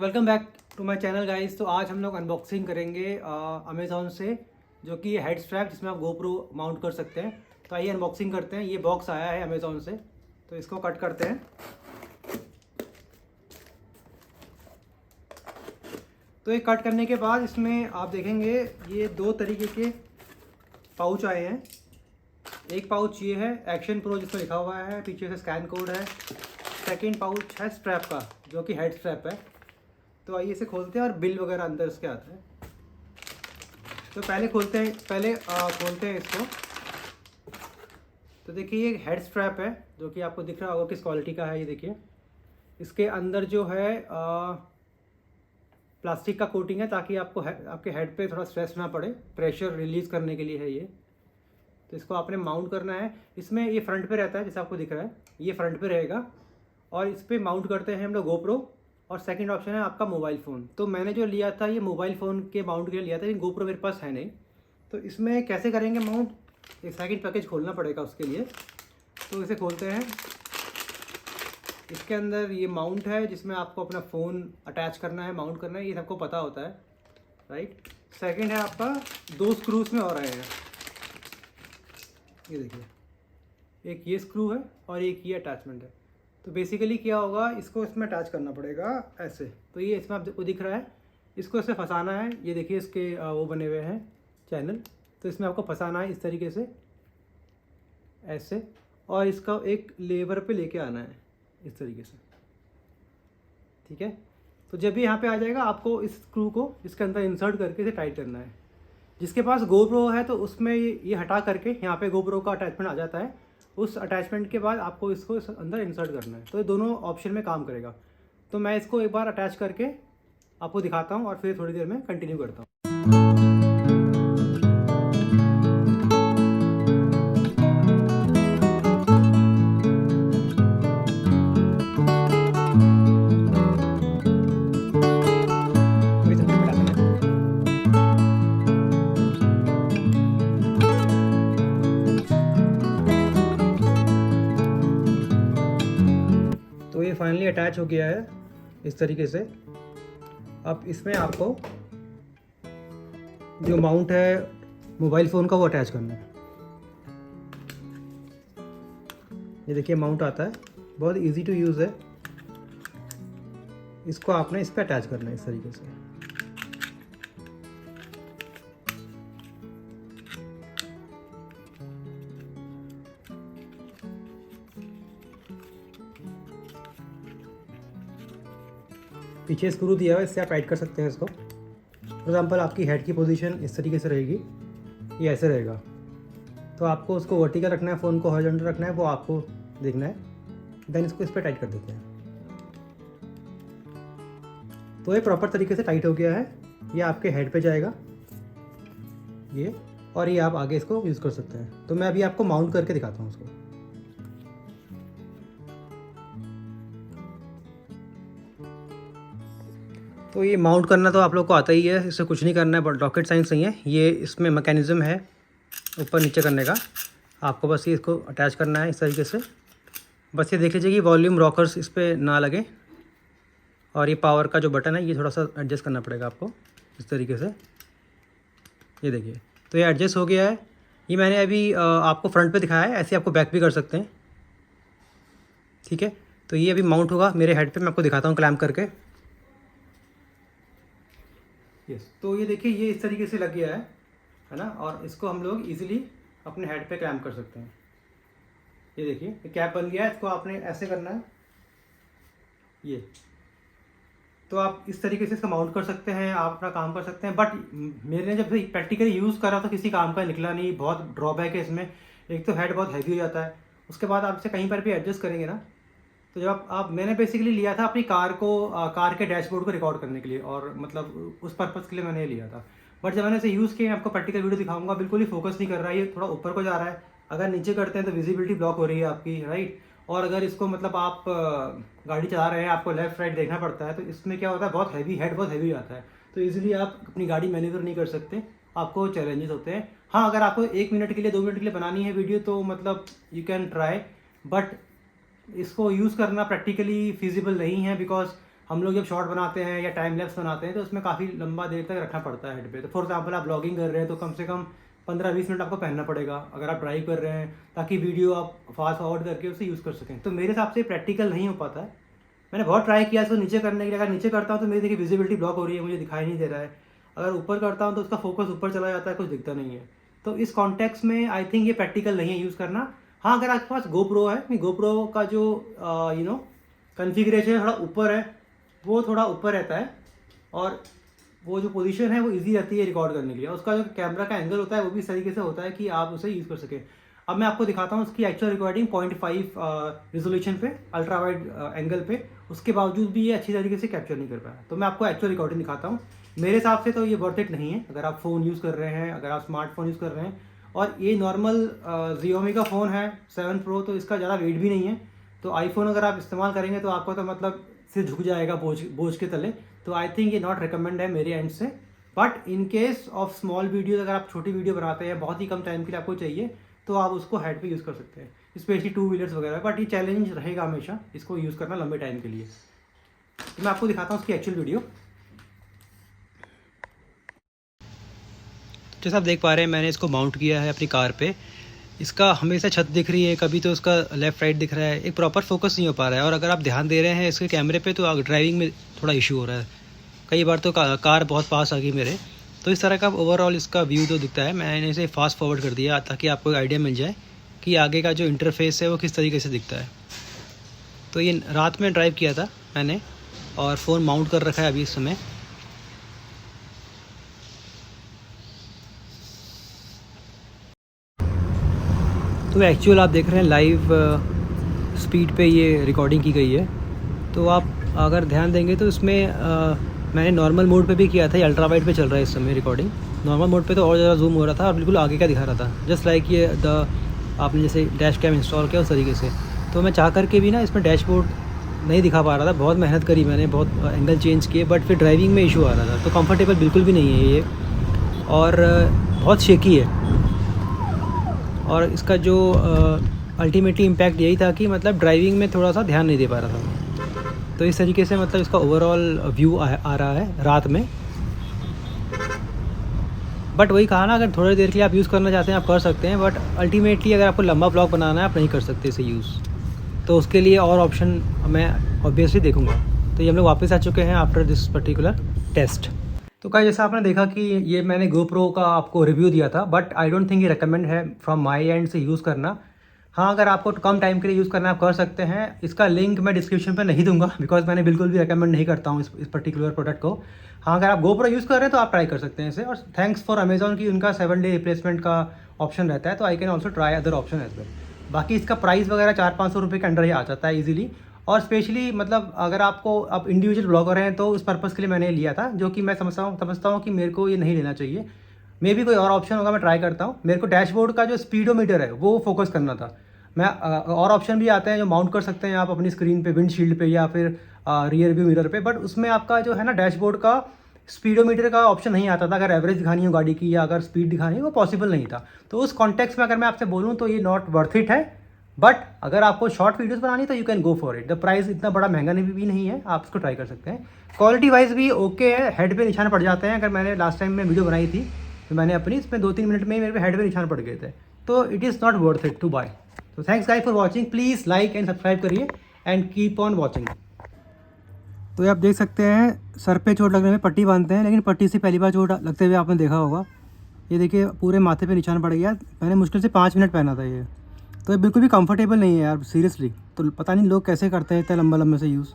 Welcome back to my channel guys. तो आज हम लोग अनबॉक्सिंग करेंगे अमेज़ॉन से, जो कि हेड स्ट्रैप जिसमें आप गोप्रो माउंट कर सकते हैं। तो आइए अनबॉक्सिंग करते हैं। ये बॉक्स आया है अमेज़ॉन से, तो इसको कट करते हैं। तो ये कट करने के बाद इसमें आप देखेंगे ये दो तरीके के पाउच आए हैं। एक पाउच ये है एक्शन प्रो जिसमें लिखा हुआ है, पीछे से स्कैन कोड है। सेकेंड पाउच है स्ट्रैप का, जो कि हेड स्ट्रैप है। तो आइए इसे खोलते हैं और बिल वगैरह अंदर इसके आता है। तो पहले खोलते हैं इसको। तो देखिए ये हेड स्ट्रैप है, जो कि आपको दिख रहा होगा किस क्वालिटी का है। ये देखिए इसके अंदर जो है प्लास्टिक का कोटिंग है, ताकि आपके हेड पे थोड़ा स्ट्रेस ना पड़े, प्रेशर रिलीज़ करने के लिए है ये। तो इसको आपने माउंट करना है। इसमें ये फ्रंट पे रहता है, जैसे आपको दिख रहा है ये फ्रंट पे रहेगा, और इस पर माउंट करते हैं हम लोग गोप्रो। और सेकंड ऑप्शन है आपका मोबाइल फ़ोन। तो मैंने जो लिया था ये मोबाइल फ़ोन के माउंट के लिए लिया था, लेकिन गोप्रो मेरे पास है नहीं। तो इसमें कैसे करेंगे माउंट, एक सेकंड पैकेज खोलना पड़ेगा उसके लिए। तो इसे खोलते हैं। इसके अंदर ये माउंट है, जिसमें आपको अपना फ़ोन अटैच करना है, माउंट करना है, ये सबको पता होता है, राइट। सेकेंड है आपका दो स्क्रूज में और आए हैं। ये देखिए एक ये स्क्रू है और एक ये अटैचमेंट है। तो बेसिकली क्या होगा, इसको इसमें अटैच करना पड़ेगा ऐसे। तो ये इसमें आपको दिख रहा है, इसको इसमें फंसाना है। ये देखिए इसके वो बने हुए हैं चैनल। तो इसमें आपको फंसाना है इस तरीके से ऐसे, और इसका एक लेवर पे लेके आना है इस तरीके से, ठीक है। तो जब भी यहाँ पे आ जाएगा, आपको इस स्क्रू को इसके अंदर इंसर्ट करके इसे टाइट करना है। जिसके पास गोप्रो है तो उसमें ये हटा करके यहाँ पे गोप्रो का अटैचमेंट आ जाता है। उस अटैचमेंट के बाद आपको इसको इस अंदर इंसर्ट करना है। तो ये दोनों ऑप्शन में काम करेगा। तो मैं इसको एक बार अटैच करके आपको दिखाता हूँ और फिर थोड़ी देर में कंटिन्यू करता हूँ। तो ये फाइनली अटैच हो गया है इस तरीके से। अब इसमें आपको जो माउंट है मोबाइल फ़ोन का वो अटैच करना है। ये देखिए माउंट आता है, बहुत इजी टू यूज़ है। इसको आपने इस पर अटैच करना है इस तरीके से। पीछे स्क्रू दिया हुआ है, इससे आप टाइट कर सकते हैं इसको। फॉर एग्जाम्पल आपकी हेड की पोजीशन इस तरीके से रहेगी, ये ऐसे रहेगा। तो आपको उसको वर्टिकल रखना है, फ़ोन को हॉरिजॉन्टल रखना है, वो आपको देखना है। देन इसको इस पर टाइट कर देते हैं। तो ये प्रॉपर तरीके से टाइट हो गया है। ये आपके हेड पे जाएगा ये, और ये आप आगे इसको यूज़ कर सकते हैं। तो मैं अभी आपको माउंट करके दिखाता हूँ उसको। तो ये माउंट करना तो आप लोग को आता ही है, इससे कुछ नहीं करना है, बट रॉकेट साइंस नहीं है। ये इसमें मैकेनिज़्म है ऊपर नीचे करने का। आपको बस ये इसको अटैच करना है इस तरीके से। बस ये देख लीजिए कि वॉल्यूम रॉकर्स इस पर ना लगे। और ये पावर का जो बटन है ये थोड़ा सा एडजस्ट करना पड़ेगा आपको इस तरीके से। ये देखिए तो ये एडजस्ट हो गया है। ये मैंने अभी आपको फ्रंट पे दिखाया है, ऐसे आपको बैक भी कर सकते हैं, ठीक है। तो ये अभी माउंट होगा मेरे हेड पे, मैं आपको दिखाता हूँ क्लैम्प करके। यस, तो ये देखिए ये इस तरीके से लग गया है ना। और इसको हम लोग इजीली अपने हेड पे क्लैम्प कर सकते हैं। ये देखिए ये कैप बन गया है, इसको आपने ऐसे करना है ये। तो आप इस तरीके से इसका माउंट कर सकते हैं, आप अपना काम कर सकते हैं। बट मैंने जब प्रैक्टिकली यूज़ करा तो किसी काम का निकला नहीं। बहुत ड्रॉबैक है इसमें। एक तो हेड बहुत हैवी हो जाता है, उसके बाद आप इसे कहीं पर भी एडजस्ट करेंगे ना, तो जब आप मैंने बेसिकली लिया था अपनी कार के डैशबोर्ड को रिकॉर्ड करने के लिए, और मतलब उस पर्पज़ के लिए मैंने लिया था। बट जब मैंने इसे यूज़ किया, आपको प्रैक्टिकल वीडियो दिखाऊंगा, बिल्कुल ही फोकस नहीं कर रहा है, ये थोड़ा ऊपर को जा रहा है। अगर नीचे करते हैं तो विजिबिलिटी ब्लॉक हो रही है आपकी, राइट। और अगर इसको मतलब आप गाड़ी चला रहे हैं, आपको लेफ्ट राइट देखना पड़ता है, तो इसमें क्या होता है, बहुत हैवी आता है। तो ईजिली आप अपनी गाड़ी मैन्यूवर नहीं कर सकते, आपको चैलेंजेस होते हैं। हाँ, अगर आपको 1 मिनट के लिए 2 मिनट के लिए बनानी है वीडियो, तो मतलब यू कैन ट्राई, बट इसको यूज़ करना प्रैक्टिकली फिजिबल नहीं है। बिकॉज हम लोग जब शॉर्ट बनाते हैं या टाइम लैप्स बनाते हैं तो उसमें काफ़ी लंबा देर तक रखना पड़ता है हेड पे। तो फॉर एग्जांपल आप ब्लॉगिंग कर रहे हैं तो कम से कम 15-20 मिनट आपको पहनना पड़ेगा अगर आप ड्राइव कर रहे हैं, ताकि वीडियो आप फास्ट फॉरवर्ड करके उसे यूज़ कर सकें। तो मेरे हिसाब से प्रैक्टिकल नहीं हो पाता है। मैंने बहुत ट्राई किया इसको नीचे करने के लिए। अगर नीचे करता हूँ तो मेरी देखिए विजिबिलिटी ब्लॉक हो रही है, मुझे दिखाई नहीं दे रहा है। अगर ऊपर करता हूँ तो उसका फोकस ऊपर चला जाता है, कुछ दिखता नहीं है। तो इस कॉन्टेक्स्ट में आई थिंक ये प्रैक्टिकल नहीं है यूज़ करना। हाँ, अगर आपके पास GoPro है, GoPro का जो कॉन्फ़िगरेशन थोड़ा ऊपर है, वो थोड़ा ऊपर रहता है और वो जो पोजीशन है वो इजी रहती है रिकॉर्ड करने के लिए। उसका जो कैमरा का एंगल होता है वो भी इस तरीके से होता है कि आप उसे यूज़ कर सकें। अब मैं आपको दिखाता हूँ उसकी एक्चुअल रिकॉर्डिंग 0.5 रेजोल्यूशन पे, अल्ट्रा वाइड एंगल पे। उसके बावजूद भी ये अच्छी तरीके से कैप्चर नहीं कर पाया। तो मैं आपको एक्चुअल रिकॉर्डिंग दिखाता हूँ। मेरे हिसाब से तो ये वर्थ इट नहीं है अगर आप फ़ोन यूज़ कर रहे हैं, अगर आप स्मार्टफोन यूज़ कर रहे हैं। और ये नॉर्मल Xiaomi का फ़ोन है 7 Pro, तो इसका ज़्यादा वेट भी नहीं है। तो आईफोन अगर आप इस्तेमाल करेंगे तो आपका तो मतलब सिर झुक जाएगा बोझ के तले। तो आई थिंक ये नॉट रिकमेंड है मेरे एंड से। But in case of small videos, अगर आप छोटी वीडियो बनाते हैं, बहुत ही कम टाइम के लिए आपको चाहिए, तो आप उसको हेड पे यूज़ कर सकते हैं, स्पेशली 2 व्हीलर्स वगैरह। बट ये चैलेंज रहेगा हमेशा इसको यूज़ करना लंबे टाइम के लिए। तो मैं आपको दिखाता हूँ उसकी एक्चुअल वीडियो। जैसा आप देख पा रहे हैं मैंने इसको माउंट किया है अपनी कार पे। इसका हमेशा छत दिख रही है, कभी तो उसका लेफ़्ट राइट दिख रहा है, एक प्रॉपर फोकस नहीं हो पा रहा है। और अगर आप ध्यान दे रहे हैं इसके कैमरे पे तो ड्राइविंग में थोड़ा इशू हो रहा है। कई बार तो कार बहुत पास आ गई मेरे। तो इस तरह का ओवरऑल इसका व्यू जो दिखता है, मैंने इसे फास्ट फॉरवर्ड कर दिया ताकि आपको एक आइडिया मिल जाए कि आगे का जो इंटरफेस है वो किस तरीके से दिखता है। तो ये रात में ड्राइव किया था मैंने और फ़ोन माउंट कर रखा है अभी इस समय। तो एक्चुअल आप देख रहे हैं लाइव स्पीड पे ये रिकॉर्डिंग की गई है। तो आप अगर ध्यान देंगे तो इसमें मैंने नॉर्मल मोड पे भी किया था, ये अल्ट्रा वाइड पे चल रहा है इस समय रिकॉर्डिंग। नॉर्मल मोड पे तो और ज़्यादा जूम हो रहा था और बिल्कुल आगे का दिखा रहा था, जस्ट लाइक ये आपने जैसे डैश कैम इंस्टॉल किया उस तरीके से। तो मैं चाह करके भी ना इसमें डैशबोर्ड नहीं दिखा पा रहा था, बहुत मेहनत करी मैंने, बहुत एंगल चेंज किए, बट फिर ड्राइविंग में इशू आ रहा था। तो कंफर्टेबल बिल्कुल भी नहीं है ये और बहुत शेकी है। और इसका जो अल्टीमेटली इम्पैक्ट यही था कि मतलब ड्राइविंग में थोड़ा सा ध्यान नहीं दे पा रहा था। तो इस तरीके से मतलब इसका ओवरऑल व्यू आ रहा है रात में। बट वही कहा ना, अगर थोड़ी देर के लिए आप यूज़ करना चाहते हैं आप कर सकते हैं, बट अल्टीमेटली अगर आपको लंबा ब्लॉग बनाना है आप नहीं कर सकते इसे यूज़। तो उसके लिए और ऑप्शन मैं ऑब्वियसली देखूँगा। तो ये हम लोग वापस आ चुके हैं आफ्टर दिस पर्टिकुलर टेस्ट। तो क्या जैसा आपने देखा कि ये मैंने GoPro का आपको रिव्यू दिया था, बट आई डोंट थिंक ये रिकमेंड है फ्रॉम माय एंड से यूज़ करना। हाँ, अगर आपको कम टाइम के लिए यूज़ करना है आप कर सकते हैं। इसका लिंक मैं डिस्क्रिप्शन पे नहीं दूंगा बिकॉज मैंने बिल्कुल भी रिकमेंड नहीं करता हूँ इस पर्टिकुलर प्रोडक्ट को। हाँ, अगर आप GoPro यूज़ कर रहे हैं तो आप ट्राई कर सकते हैं इसे। और थैंक्स फॉर अमेजॉन की उनका 7 डे रिप्लेसमेंट का ऑप्शन रहता है, तो I can also try other option as well. बाकी इसका प्राइस वगैरह 400-500 रुपये के अंडर ही आ जाता है ईजिली। और स्पेशली मतलब अगर आप इंडिविजुअल ब्लॉगर हैं तो उस पर्पज़ के लिए मैंने लिया था, जो कि मैं समझता हूँ कि मेरे को ये नहीं लेना चाहिए। मे भी कोई और ऑप्शन होगा, मैं ट्राई करता हूँ। मेरे को डैशबोर्ड का जो स्पीडोमीटर है वो फोकस करना था। मैं और ऑप्शन भी आते हैं जो माउंट कर सकते हैं आप अपनी स्क्रीन पे, विंडशील्ड पे या फिर रियर व्यू मिरर पे, बट उसमें आपका जो है ना डैशबोर्ड का स्पीडोमीटर का ऑप्शन नहीं आता था। अगर एवरेज दिखानी हो गाड़ी की या अगर स्पीड दिखानी हो, वो पॉसिबल नहीं था। तो उस कॉन्टेक्स्ट में अगर मैं आपसे बोलूँ तो ये नॉट वर्थ इट है। बट अगर आपको शॉर्ट वीडियोस बनानी तो you can go for it. The price इतना बड़ा महंगा भी नहीं है, आप इसको ट्राई कर सकते हैं। क्वालिटी वाइज भी ओके है, हेड पे निशान पड़ जाते हैं। अगर मैंने लास्ट टाइम में वीडियो बनाई थी तो मैंने अपनी इसमें 2-3 मिनट में मेरे हेड पे निशान पड़ गए थे। तो it is not worth it to buy. तो thanks guys for watching. Please like and subscribe करिए एंड कीप ऑन वॉचिंग। तो ये आप देख सकते हैं सर पे चोट लगने में पट्टी बांधते हैं, लेकिन पट्टी से पहली बार चोट लगते हुए आपने देखा होगा। ये देखिए पूरे माथे पे निशान पड़ गया। मैंने मुश्किल से 5 मिनट पहना था ये। तो ये बिल्कुल भी कंफर्टेबल नहीं है यार, सीरियसली। तो पता नहीं लोग कैसे करते हैं इतना लंबा से यूज़।